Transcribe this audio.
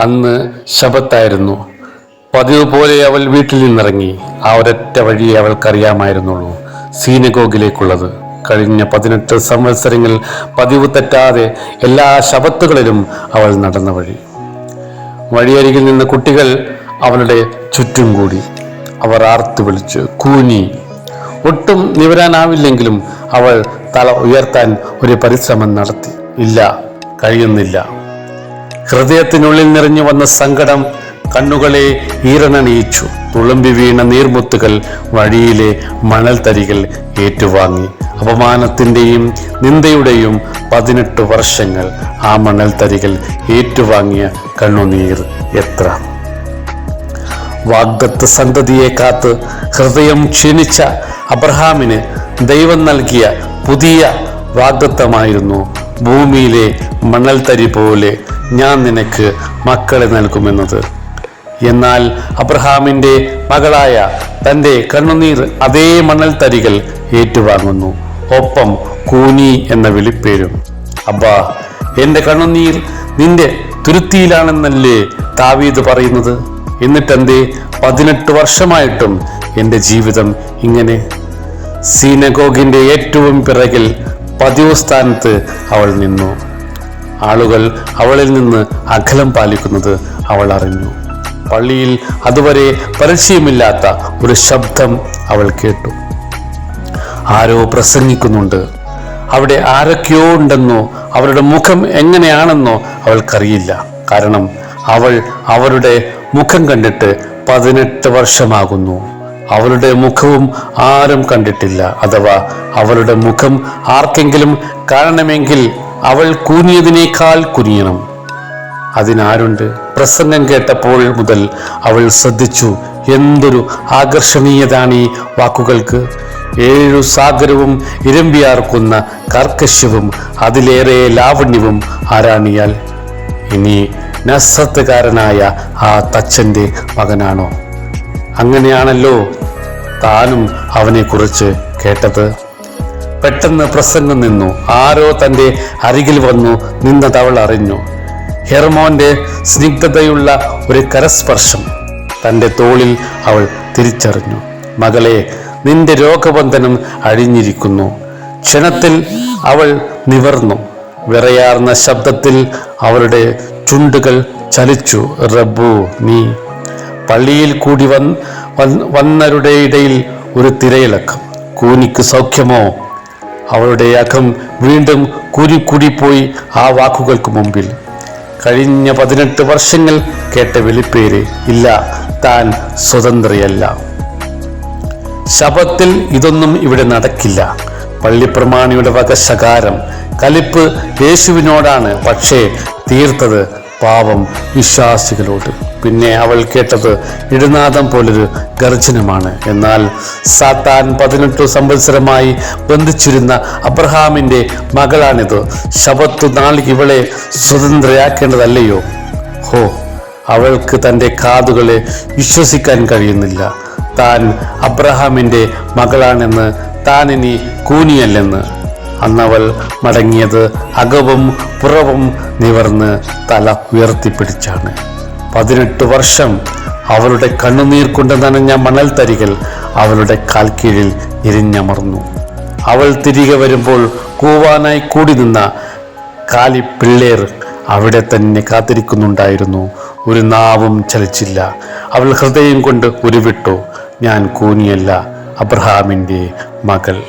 അന്ന് ശബത്തായിരുന്നു. പതിവ് പോലെ അവൾ വീട്ടിൽ നിന്നിറങ്ങി. ആ ഒരൊറ്റ വഴിയെ അവൾക്കറിയാമായിരുന്നുള്ളൂ, സീനഗോഗിലേക്കുള്ളത്. കഴിഞ്ഞ 18 സംവത്സരങ്ങൾ പതിവ് തെറ്റാതെ എല്ലാ ശബത്തുകളിലും അവൾ നടന്ന വഴി. വഴിയരികിൽ നിന്ന് കുട്ടികൾ അവളുടെ ചുറ്റും കൂടി. അവർ ആർത്തു വിളിച്ച് കൂനി. ഒട്ടും നിവരാനാവില്ലെങ്കിലും അവൾ തല ഉയർത്താൻ ഒരു പരിശ്രമം നടത്തി. ഇല്ല, കഴിയുന്നില്ല. ഹൃദയത്തിനുള്ളിൽ നിറഞ്ഞു വന്ന സങ്കടം കണ്ണുകളെ ഈറനണിയിച്ചു. തുളുമ്പി വീണ നീർമുത്തുകൾ വഴിയിലെ മണൽത്തരികൾ ഏറ്റുവാങ്ങി. അപമാനത്തിൻ്റെയും നിന്ദയുടെയും 18 വർഷങ്ങൾ ആ മണൽത്തരികൾ ഏറ്റുവാങ്ങിയ കണ്ണുനീർ എത്ര! വാഗ്ദത്ത സന്തതിയെ കാത്ത് ഹൃദയം ക്ഷീണിച്ച അബ്രഹാമിന് ദൈവം നൽകിയ പുതിയ വാഗ്ദത്തമായിരുന്നു, ഭൂമിയിലെ മണൽത്തരി പോലെ ഞാൻ നിനക്ക് മക്കളെ നൽകുമെന്നത്. എന്നാൽ അബ്രഹാമിൻ്റെ മകളായ തൻ്റെ കണ്ണുനീർ അതേ മണൽത്തരികൾ ഏറ്റുവാങ്ങുന്നു, ഒപ്പം കൂനി എന്ന വിളിപ്പേരും. അബ്ബാ, എൻ്റെ കണ്ണുനീർ നിന്റെ തുരുത്തിയിലാണെന്നല്ലേ ദാവീദ് പറയുന്നത്? എന്നിട്ടെന്തേ 18 വർഷമായിട്ടും എൻ്റെ ജീവിതം ഇങ്ങനെ? സീനഗോഗിൻ്റെ ഏറ്റവും പിറകിൽ പതിവ് സ്ഥാനത്ത് അവൾ നിന്നു. ആളുകൾ അവളിൽ നിന്ന് അകലം പാലിക്കുന്നത് അവൾ അറിഞ്ഞു. പള്ളിയിൽ അതുവരെ പരിചയമില്ലാത്ത ഒരു ശബ്ദം അവൾ കേട്ടു. ആരോ പ്രസംഗിക്കുന്നുണ്ട്. അവിടെ ആരൊക്കെയോ ഉണ്ടെന്നോ അവരുടെ മുഖം എങ്ങനെയാണെന്നോ അവൾക്കറിയില്ല. കാരണം അവൾ അവരുടെ മുഖം കണ്ടിട്ട് 18 വർഷമാകുന്നു. അവളുടെ മുഖവും ആരും കണ്ടിട്ടില്ല. അഥവാ അവളുടെ മുഖം ആർക്കെങ്കിലും കാണണമെങ്കിൽ അവൾ കുനിയതിനേക്കാൾ കുനിയണം. അതിനാരുണ്ട്? പ്രസംഗം കേട്ടപ്പോൾ മുതൽ അവൾ ശ്രദ്ധിച്ചു, എന്തൊരു ആകർഷണീയതാണ് ഈ വാക്കുകൾക്ക്. 7 സാഗരവും ഇരമ്പിയാർക്കുന്ന കാർക്കശ്യവും അതിലേറെ ലാവണ്യവും ആരാണിയാൽ. ഇനി നസ്രത്തുകാരനായ ആ തച്ചൻ്റെ മകനാണോ? അങ്ങനെയാണല്ലോ താനും അവനെക്കുറിച്ച് കേട്ടത്. പെട്ടെന്ന് പ്രസംഗം നിന്നു. ആരോ തൻ്റെ അരികിൽ വന്നു നിന്നതവൾ അറിഞ്ഞു. ഹെർമോന്റെ സ്നിഗ്ധതയുള്ള ഒരു കരസ്പർശം തൻ്റെ തോളിൽ അവൾ തിരിച്ചറിഞ്ഞു. മകളെ, നിന്റെ രോഗബന്ധനം അഴിഞ്ഞിരിക്കുന്നു. ക്ഷണത്തിൽ അവൾ നിവർന്നു. വിറയാർന്ന ശബ്ദത്തിൽ അവളുടെ ചുണ്ടുകൾ ചലിച്ചു. റബ്ബു, നീ. പള്ളിയിൽ കൂടി വന്നവരുടെ ഇടയിൽ ഒരു തിരയിളക്കം. കൂനിക്ക് സൗഖ്യമോ? അവളുടെ അകം വീണ്ടും കൂരിക്കൂടിപ്പോയി ആ വാക്കുകൾക്ക് മുമ്പിൽ. കഴിഞ്ഞ 18 വർഷങ്ങൾ കേട്ട വിളിപ്പേര്. ഇല്ല, താൻ സ്വതന്ത്രയല്ല. ശബത്തിൽ ഇതൊന്നും ഇവിടെ നടക്കില്ല. പള്ളിപ്രമാണിയുടെ വക ശകാരം, കലിപ്പ് യേശുവിനോടാണ്. പക്ഷേ തീർത്തത് പാവം വിശ്വാസികളോട്. പിന്നെ അവൾ കേട്ടത് ഇടനാദം പോലൊരു ഗർജനമാണ്. എന്നാൽ സാത്താൻ 18 സംവത്സരമായി ബന്ധിച്ചിരുന്ന അബ്രഹാമിൻ്റെ മകളാണിത്. ശബത്ത് നാൾ ഇവളെ സ്വതന്ത്രയാക്കേണ്ടതല്ലയോ? ഹോ, അവൾക്ക് തൻ്റെ കാതുകളെ വിശ്വസിക്കാൻ കഴിയുന്നില്ല. താൻ അബ്രഹാമിൻ്റെ മകളാണെന്ന്, താൻ ഇനി കൂനിയല്ലെന്ന്. അന്നവൾ മടങ്ങിയത് അകവും പുറവും നിവർന്ന് തല ഉയർത്തിപ്പിടിച്ചാണ്. 18 വർഷം അവളുടെ കണ്ണുനീർ കൊണ്ട് നനഞ്ഞ മണൽത്തരികൾ അവളുടെ കാൽക്കീഴിൽ എരിഞ്ഞമർന്നു. അവൾ തിരികെ വരുമ്പോൾ കൂവാനായി കൂടി നിന്ന കാലിപ്പിള്ളേർ അവിടെ തന്നെ കാത്തിരിക്കുന്നുണ്ടായിരുന്നു. ഒരു നാവും ചലിച്ചില്ല. അവൾ ഹൃദയം കൊണ്ട് ഉരുവിട്ടു, ഞാൻ കൂനിയല്ല, അബ്രഹാമിൻ്റെ മകൾ.